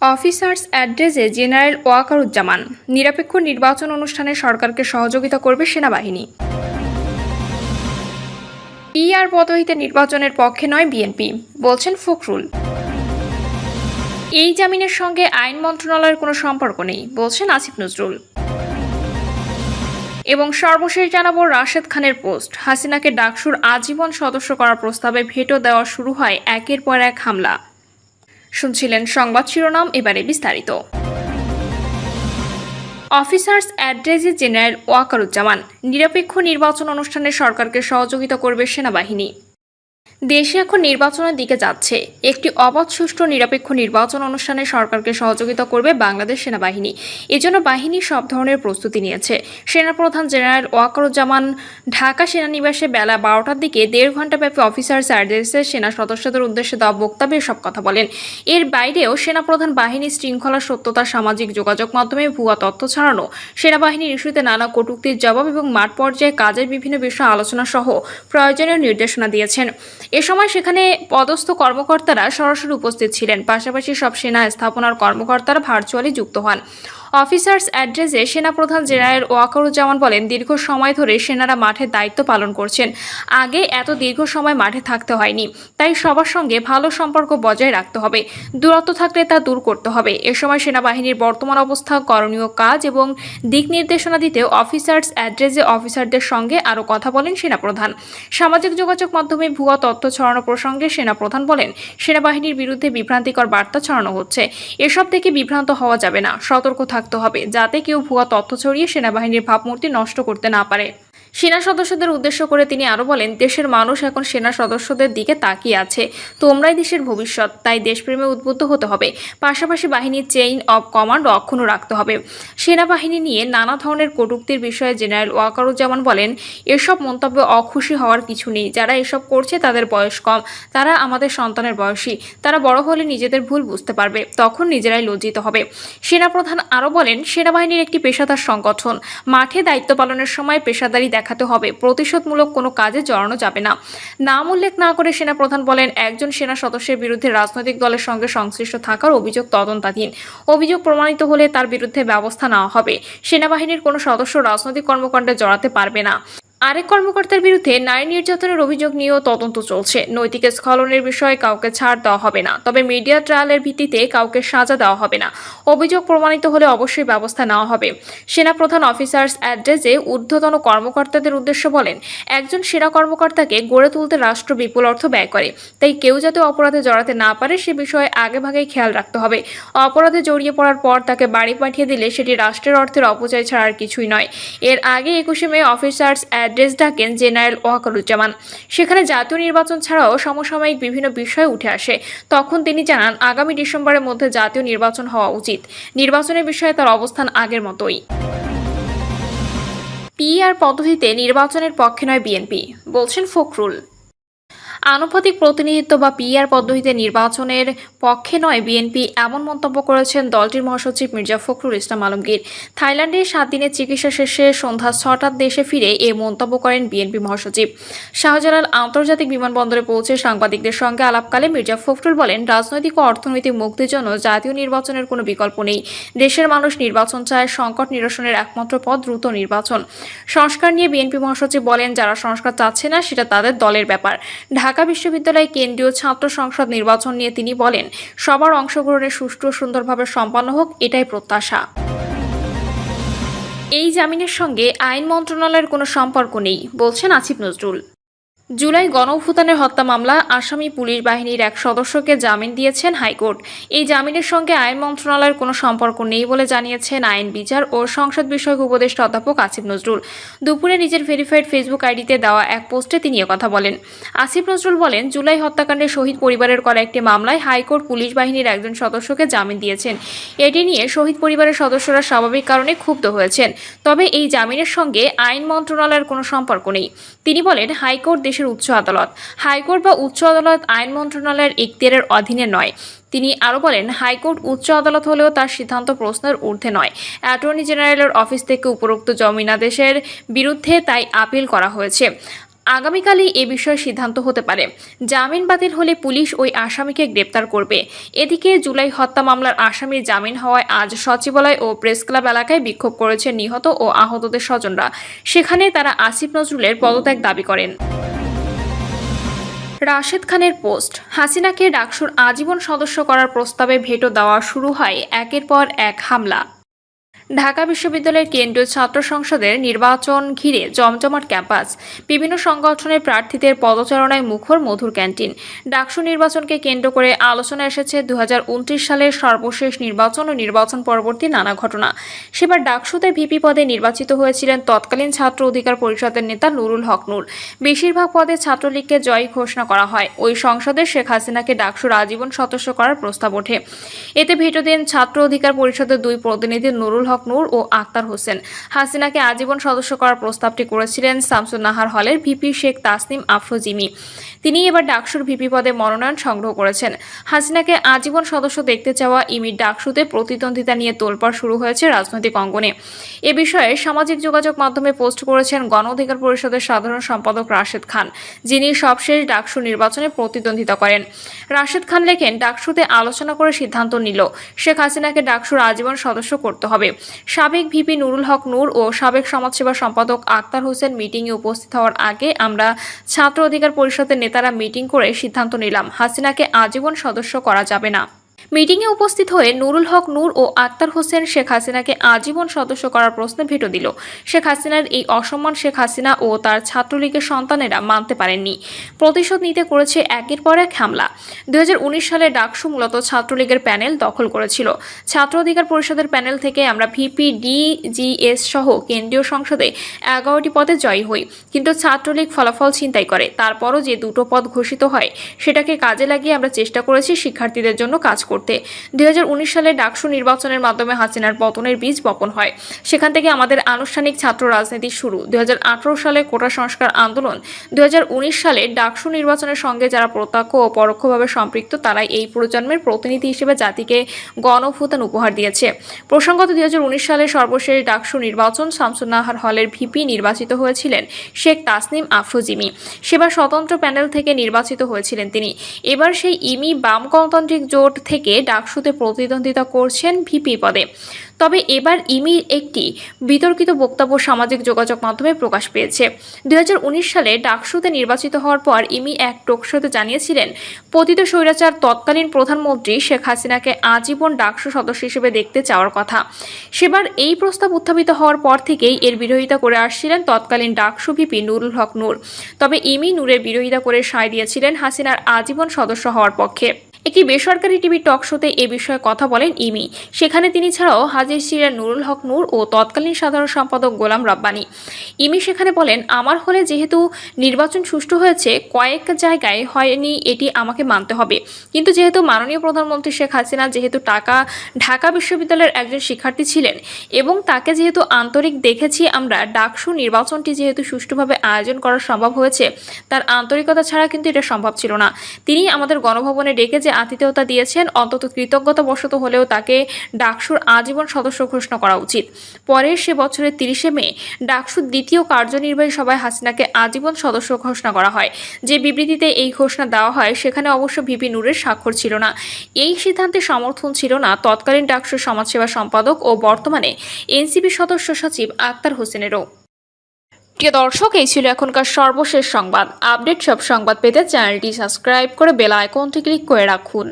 Officers অ্যাড্রেসে general Wakeruzzaman, নিরপেক্ষ নির্বাচন অনুষ্ঠানে সরকারকে সহযোগিতা করবে সেনাবাহিনী। পিআর পদ্ধতিতে নির্বাচনের পক্ষে নয় বিএনপি, বলছেন ফখরুল। এই জামিনের সঙ্গে আইন মন্ত্রণালয়ের কোনো সম্পর্ক নেই, বলছেন আসিফ নজরুল। এবং সর্বশেষ জানাবো রাশেদ খানের পোস্ট, হাসিনাকে ডাকসুর আজীবন সদস্য করার প্রস্তাবে ভেটো দেওয়া শুরু হয় একের পর এক হামলা। শুনছিলেন সংবাদ শিরোনাম, এবারে বিস্তারিত। অফিসার্স অ্যাড্রেসে জেনারেল ওয়াকারুজ্জামান, নিরপেক্ষ নির্বাচন অনুষ্ঠানে সরকারকে সহযোগিতা করবে সেনাবাহিনী। দেশে এখন নির্বাচনের দিকে যাচ্ছে। একটি অবাধ, সুষ্ঠু, নিরপেক্ষ নির্বাচন অনুষ্ঠানে সরকারকে সহযোগিতা করবে বাংলাদেশ সেনাবাহিনী। এজন্য বাহিনী সব ধরনের প্রস্তুতি নিয়েছে। সেনাপ্রধান জেনারেল ওয়াকারুজ্জামান ঢাকা সেনানিবাসে বেলা 12টার দিকে 1.5 ঘণ্টাব্যাপী অফিসার্স অ্যাড্রেসে সেনা সদস্যদের উদ্দেশ্যে দেওয়া বক্তব্যে সব কথা বলেন। এর বাইরেও সেনাপ্রধান বাহিনী শৃঙ্খলা, সত্যতা, সামাজিক যোগাযোগ মাধ্যমে ভুয়া তথ্য ছড়ানো, সেনাবাহিনীর ইস্যুতে নানা কটূক্তির জবাব এবং মাঠ পর্যায়ে কাজের বিভিন্ন বিষয় আলোচনা সহ প্রয়োজনীয় নির্দেশনা দিয়েছেন। এ সময় সেখানে পদস্থ কর্মকর্তারা সরাসরি উপস্থিত ছিলেন। পাশাপাশি সব সেনা স্থাপনার কর্মকর্তারা ভার্চুয়ালি যুক্ত হন। অফিসার্স অ্যাড্রেসে সেনাপ্রধান জেনারেল ওয়াকারুজ্জামান বলেন, দীর্ঘ সময় ধরে সেনারা মাঠে দায়িত্ব পালন করছেন। আগে এত দীর্ঘ সময় মাঠে থাকতে হয়নি, তাই সবার সঙ্গে ভালো সম্পর্ক বজায় রাখতে হবে। দূরত্ব থাকলে তা দূর করতে হবে। এ সময় সেনাবাহিনীর বর্তমান অবস্থা, করণীয় কাজ এবং দিক নির্দেশনা দিতে অফিসার্স অ্যাড্রেসে অফিসারদের সঙ্গে আরও কথা বলেন সেনাপ্রধান। সামাজিক যোগাযোগ মাধ্যমে ভুয়া তথ্য ছড়ানো প্রসঙ্গে সেনাপ্রধান বলেন, সেনাবাহিনীর বিরুদ্ধে বিভ্রান্তিকর বার্তা ছড়ানো হচ্ছে। এসব থেকে বিভ্রান্ত হওয়া যাবে না, সতর্ক থাকতে হবে যাতে কেউ ভুয়া তথ্য ছড়িয়ে সেনাবাহিনীর ভাবমূর্তি নষ্ট করতে না পারে। সেনা সদস্যদের উদ্দেশ্য করে তিনি আরও বলেন, দেশের মানুষ এখন সেনা সদস্যদের দিকে তাকিয়ে আছে। তোমরাই দেশের ভবিষ্যৎ, তাই দেশপ্রেমে উদ্বুদ্ধ হতে হবে। পাশাপাশি বাহিনীর চেইন অব কমান্ড অক্ষুণ্ণ রাখতে হবে। সেনাবাহিনী নিয়ে নানা ধরনের কটূক্তির বিষয়ে জেনারেল ওয়াকারুজ্জামান বলেন, এসব মন্তব্যে অখুশি হওয়ার কিছু নেই। যারা এসব করছে তাদের বয়স কম, তারা আমাদের সন্তানের বয়সী। তারা বড় হলে নিজেদের ভুল বুঝতে পারবে, তখন নিজেরাই লজ্জিত হবে। সেনাপ্রধান আরও বলেন, সেনাবাহিনীর একটি পেশাদার সংগঠন। মাঠে দায়িত্ব পালনের সময় পেশাদারি দেখাতে হবে। প্রতিশোধমূলক কোনো কাজে জড়ানো যাবে না। নাম উল্লেখ না করে সেনাপ্রধান বলেন, একজন সেনা সদস্যের বিরুদ্ধে রাজনৈতিক দলের সঙ্গে সংশ্লিষ্ট থাকার অভিযোগ তদন্তাধীন। অভিযোগ প্রমাণিত হলে তার বিরুদ্ধে ব্যবস্থা নেওয়া হবে। সেনাবাহিনীর কোনো সদস্য রাজনৈতিক কর্মকাণ্ডে জড়াতে পারবে না। আরেক কর্মকর্তার বিরুদ্ধে নারী নির্যাতনের অভিযোগ নিয়েও তদন্ত চলছে। নৈতিক স্খলনের বিষয়ে কাউকে ছাড় দেওয়া হবে না, তবে মিডিয়া ট্রায়ালের ভিত্তিতে কাউকে সাজা দেওয়া হবে না। অভিযোগ প্রমাণিত হলে অবশ্যই ব্যবস্থা নেওয়া হবে। সেনাপ্রধান অফিসার্স অ্যাড্রেসে ঊর্ধ্বতন কর্মকর্তাদের উদ্দেশ্যে বলেন, একজন সেনা কর্মকর্তাকে গড়ে তুলতে রাষ্ট্র বিপুল অর্থ ব্যয় করে, তাই কেউ যাতে অপরাধে জড়াতে না পারে সে বিষয়ে আগেভাগেই খেয়াল রাখতে হবে। অপরাধে জড়িয়ে পড়ার পর তাকে বাড়ি পাঠিয়ে দিলে সেটি রাষ্ট্রের অর্থের অপচয় ছাড়া আর কিছুই নয়। এর আগে 21শে মে অফিসার্স অ্যাড্রেস ডাকেন জেনারেল ওয়াকারুজ্জামান। সেখানে জাতীয় নির্বাচন ছাড়াও সমসাময়িক বিভিন্ন বিষয় উঠে আসে। তখন তিনি জানান, আগামী ডিসেম্বরের মধ্যে জাতীয় নির্বাচন হওয়া উচিত। নির্বাচনের বিষয়ে তার অবস্থান আগের মতোই। পিআর পদ্ধতিতে নির্বাচনের পক্ষে নয় বিএনপি, বলছেন ফখরুল। আনুপাতিক প্রতিনিধিত্ব বা পিআর পদ্ধতিতে নির্বাচনের পক্ষে নয় বিএনপি, এমন মন্তব্য করেছেন দলটির মহাসচিব মির্জা ফখরুল ইসলাম আলমগীর। থাইল্যান্ডে 7 দিনের চিকিৎসা শেষে সন্ধ্যা 6টার দেশে ফিরে এ মন্তব্য করেন বিএনপি মহাসচিব। শাহজালাল আন্তর্জাতিক বিমানবন্দরে পৌঁছে সাংবাদিকদের সঙ্গে আলাপকালে মির্জা ফখরুল বলেন, রাজনৈতিক ও অর্থনৈতিক মুক্তির জন্য জাতীয় নির্বাচনের কোনো বিকল্প নেই। দেশের মানুষ নির্বাচন চায়। সংকট নিরসনের একমাত্র পথ দ্রুত নির্বাচন। সংস্কার নিয়ে বিএনপি মহাসচিব বলেন, যারা সংস্কার চাচ্ছে না সেটা তাদের দলের ব্যাপার। ঢাকা বিশ্ববিদ্যালয় কেন্দ্রীয় ছাত্র সংসদ নির্বাচন নিয়ে তিনি বলেন, সবার অংশগ্রহণে সুষ্ঠু ও সুন্দরভাবে সম্পন্ন হোক, এটাই প্রত্যাশা। এই জামিনের সঙ্গে আইন মন্ত্রণালয়ের কোনো সম্পর্ক নেই, বলছেন আসিফ নজরুল। জুলাই গণঅভ্যুত্থানের হত্যা মামলা আসামি পুলিশ বাহিনীর এক সদস্যকে জামিন দিয়েছেন হাইকোর্ট। এই জামিনের সঙ্গে আইন মন্ত্রণালয়ের কোনো সম্পর্ক নেই বলে জানিয়েছেন আইন, বিচার ও সংসদ বিষয়ক উপদেষ্টা অধ্যাপক আসিফ নজরুল। দুপুরে নিজের ভেরিফাইড ফেসবুক আইডিতে দেওয়া এক পোস্টে তিনি কথা বলেন। আসিফ নজরুল বলেন, জুলাই হত্যাকাণ্ডে শহীদ পরিবারের করা একটি মামলায় হাইকোর্ট পুলিশ বাহিনীর একজন সদস্যকে জামিন দিয়েছেন। এটি নিয়ে শহীদ পরিবারের সদস্যরা স্বাভাবিক কারণে ক্ষুব্ধ হয়েছেন, তবে এই জামিনের সঙ্গে আইন মন্ত্রণালয়ের কোনো সম্পর্ক নেই। তিনি বলেন, হাইকোর্ট দেশের উচ্চ আদালত। হাইকোর্ট বা উচ্চ আদালত আইন মন্ত্রণালয়ের এখতিয়ারের অধীনে নয়। তিনি আরও বলেন, হাইকোর্ট উচ্চ আদালত হলেও তার সিদ্ধান্ত প্রশ্নের ঊর্ধ্বে নয়। অ্যাটর্নি জেনারেলের অফিস থেকে উপরোক্ত জামিনাদেশের বিরুদ্ধে তাই আপিল করা হয়েছে। আগামীকালই এ বিষয়ে সিদ্ধান্ত হতে পারে। জামিন বাতিল হলে পুলিশ ওই আসামিকে গ্রেপ্তার করবে। এদিকে জুলাই হত্যা মামলার আসামির জামিন হওয়ায় আজ সচিবালয় ও প্রেস ক্লাব এলাকায় বিক্ষোভ করেছে নিহত ও আহতদের স্বজনরা। সেখানে তারা আসিফ নজরুলের পদত্যাগ দাবি করেন। রাশেদ খানের পোস্ট, হাসিনাকে ডাকসুর আজীবন সদস্য করার প্রস্তাবে ভেটো দেওয়া শুরু হয় একের পর এক হামলা। ঢাকা বিশ্ববিদ্যালয়ের কেন্দ্রীয় ছাত্র সংসদের নির্বাচন ঘিরে জমজমাট ক্যাম্পাস, বিভিন্ন সংগঠনের প্রার্থীদের পদচারণায় মুখর মধুর ক্যান্টিন। ডাকসু নির্বাচনকে কেন্দ্র করে আলোচনা এসেছে 2029 সালের সর্বশেষ নির্বাচন ও নির্বাচন পরবর্তী নানা ঘটনা। সেবার ডাকসুতে ভিপি পদে নির্বাচিত হয়েছিলেন তৎকালীন ছাত্র অধিকার পরিষদের নেতা নুরুল হক নূর। বেশিরভাগ পদে ছাত্রলীগকে জয়ী ঘোষণা করা হয়। ওই সংসদে শেখ হাসিনাকে ডাকসুর আজীবন সদস্য করার প্রস্তাব ওঠে। এতে ভেটো দেন ছাত্র অধিকার পরিষদের দুই প্রতিনিধি নুরুল হক নূর ও আক্তার হোসেন। হাসিনাকে আজীবন সদস্য করার প্রস্তাবটি করেছিলেন শামসুন নাহার হলের ভিপি শেখ তাসনিম আফরোজিমি। তিনি এবার ডাকসুর ভিপি পদে মনোনয়ন সংগ্রহ করেছেন। হাসিনাকে আজীবন সদস্য দেখতে চাওয়া ইমির ডাকসুতে প্রতিদ্বন্দ্বিতা নিয়ে তোলপাড় শুরু হয়েছে রাজনৈতিক অঙ্গনে। এ বিষয়ে সামাজিক যোগাযোগ মাধ্যমে পোস্ট করেছেন গণ অধিকার পরিষদের সাধারণ সম্পাদক রাশেদ খান, যিনি সবশেষ ডাকসু নির্বাচনে প্রতিদ্বন্দ্বিতা করেন। রাশেদ খান লেখেন, ডাকসুতে আলোচনা করে সিদ্ধান্ত নিল শেখ হাসিনাকে ডাকসুর আজীবন সদস্য করতে হবে। সাবেক ভিপি নুরুল হক নূর ও সাবেক সমাজসেবা সম্পাদক আক্তার হোসেন মিটিংয়ে উপস্থিত হওয়ার আগে আমরা ছাত্র অধিকার পরিষদের নেতারা মিটিং করে সিদ্ধান্ত নিলাম হাসিনাকে আজীবন সদস্য করা যাবে না। মিটিংয়ে উপস্থিত হয়ে নুরুল হক নূর ও আক্তার হোসেন শেখ হাসিনাকে আজীবন সদস্য করার প্রশ্নে ভেটো দিল। শেখ হাসিনার এই অসম্মান শেখ হাসিনা ও তার ছাত্রলীগের সন্তানেরা মানতে পারেননি। প্রতিশোধ নিতে করেছে একের পর এক হামলা। 2019 সালে ডাকসু মূলত ছাত্রলীগের প্যানেল দখল করেছিল। ছাত্র অধিকার পরিষদের প্যানেল থেকে আমরা ভিপি ডিজিএস সহ কেন্দ্রীয় সংসদে 11টি পদে জয়ী হই, কিন্তু ছাত্রলীগ ফলাফল ছিনতাই করে। তারপরও যে দুটো পদ ঘোষিত হয় সেটাকে কাজে লাগিয়ে আমরা চেষ্টা করেছি শিক্ষার্থীদের জন্য কাজ করতে। 2019 সালে ডাকসু নির্বাচনের মাধ্যমে হাসিনার পতনের বীজ বপন হয়। সেখান থেকে আমাদের আনুষ্ঠানিক ছাত্র রাজনীতি শুরু। 2018 সালে কোটা সংস্কার আন্দোলন। 2019 সালে ডাকসু নির্বাচনের সঙ্গে যারা প্রত্যক্ষ ও পরোক্ষভাবে সম্পৃক্ত তারাই এই প্রজন্মের প্রতিনিধি হিসেবে জাতিকে গণঅভ্যুত্থান উপহার দিয়েছে। প্রসঙ্গত 2019 সালে সর্বশেষ ডাকসু নির্বাচন শামসুন নাহার হলের ভিপি নির্বাচিত হয়েছিলেন শেখ তাসনিম আফরোজিমি। সেবার স্বতন্ত্র প্যানেল থেকে নির্বাচিত হয়েছিলেন তিনি। এবার সেই ইমি বাম গণতান্ত্রিক জোট থেকে ডাকসুতে প্রতিদ্বন্দ্বিতা করছেন ভিপি পদে। তবে এবার ইমির একটি বিতর্কিত বক্তব্য সামাজিক যোগাযোগ মাধ্যমে প্রকাশ পেয়েছে। 2019 সালে ডাকসুতে নির্বাচিত হওয়ার পর ইমি এক টকশোতে জানিয়েছিলেন, পতিত স্বৈরাচার তৎকালীন প্রধানমন্ত্রী শেখ হাসিনাকে আজীবন ডাকসু সদস্য হিসেবে দেখতে চাওয়ার কথা। সেবার এই প্রস্তাব উত্থাপিত হওয়ার পর থেকেই এর বিরোধিতা করে আসছিলেন তৎকালীন ডাকসু ভিপি নুরুল হক নূর। তবে ইমি নূরের বিরোধিতা করে সায় দিয়েছিলেন হাসিনার আজীবন সদস্য হওয়ার পক্ষে। একটি বেসরকারি টিভি টক শোতে এ বিষয়ে কথা বলেন ইমি। সেখানে তিনি ছাড়াও হাজির ছিলেন নুরুল হক নূর ও তৎকালীন সাধারণ সম্পাদক গোলাম রাব্বানী। ইমি সেখানে বলেন, আমার হলে যেহেতু নির্বাচন সুষ্ঠু হয়েছে, কয়েক জায়গায় হয়নি, এটি আমাকে মানতে হবে। কিন্তু যেহেতু মাননীয় প্রধানমন্ত্রী শেখ হাসিনা যেহেতু ঢাকা বিশ্ববিদ্যালয়ের একজন শিক্ষার্থী ছিলেন এবং তাকে যেহেতু আন্তরিক দেখেছি আমরা, ডাকসু নির্বাচনটি যেহেতু সুষ্ঠুভাবে আয়োজন করা সম্ভব হয়েছে, তার আন্তরিকতা ছাড়া কিন্তু এটা সম্ভব ছিল না। তিনি আমাদের গণভবনে ডেকে যে আতিথেয়তা দিয়েছেন, অন্তত কৃতজ্ঞতাবশত হলেও তাকে ডাকসুর আজীবন সদস্য ঘোষণা করা উচিত। পরে সে বছরের 30 মে ডাকসুর দ্বিতীয় কার্যনির্বাহী সভায় হাসিনাকে আজীবন সদস্য ঘোষণা করা হয়। যে বিবৃতিতে এই ঘোষণা দেওয়া হয় সেখানে অবশ্য ভিপি নূরের স্বাক্ষর ছিল না। এই সিদ্ধান্তে সমর্থন ছিল না তৎকালীন ডাকসুর সমাজসেবা সম্পাদক ও বর্তমানে এনসিপি সদস্য সচিব আক্তার হোসেনেরও। প্রিয় দর্শক, এই ছিল এখনকার সর্বশেষ সংবাদ। আপডেট সব সংবাদ পেতে চ্যানেলটি সাবস্ক্রাইব করে বেল আইকনটি ক্লিক করে রাখুন।